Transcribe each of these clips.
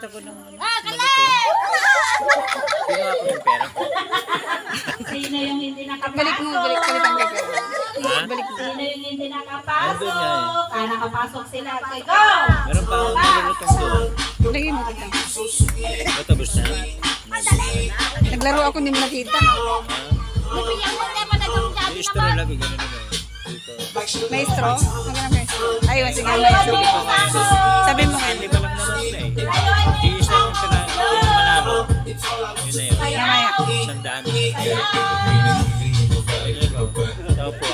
nakita ko nung nag-ito. Pinuha ko yung pera ko. Sino yung hindi nakapasok? Balik mo, balik ang pera. Ha? Balik mo. Sino yung hindi Nandun nakapasok? nga eh. Nakapasok sila. Okay, go! Meron pa akong nilulutong doon. Lagay mo kita. Matapos na. Naglaro ako, hindi mo nakita. Yung istro lang, gano'n naman. Dito. Maestro? Maganda maestro. Ayun, sige maestro. Sabi mo nga. Hindi pa lang naman sila eh. Iisa yung manalo. Yun na yun. Mamaya. Sandaan. Tao po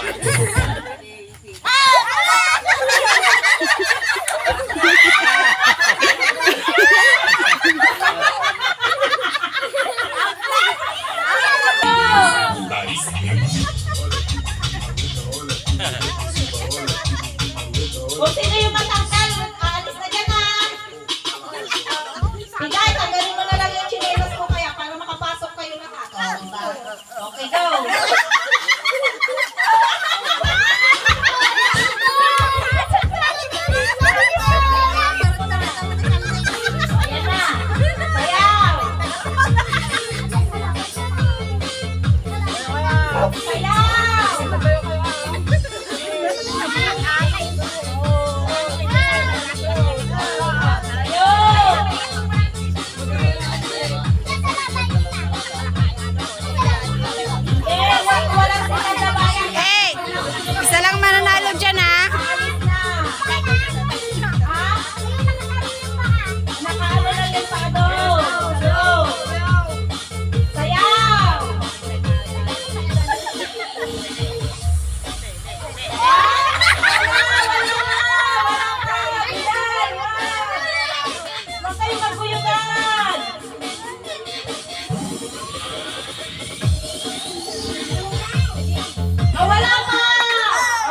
Kung sino yung matangkal, aalis na dyan ha! Bigay, tanggalin mo na lang yung chinelas ko kaya para makapasok kayo lahat. Okay, go! Ayan na! Sayaw! Hey! Isa lang mananalo dyan, ha? Nakaano na yung pado. Go! Sayaw! Huwag kayong magbuyugan! Wala pa!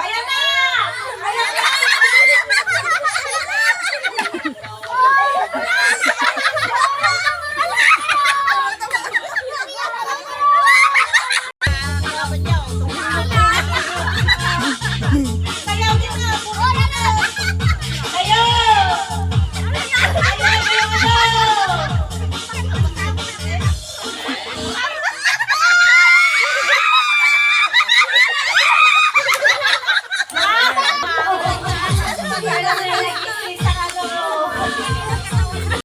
Ayan na! Ayan na! Sayaw din na! Puro na! Sayaw! Sayaw!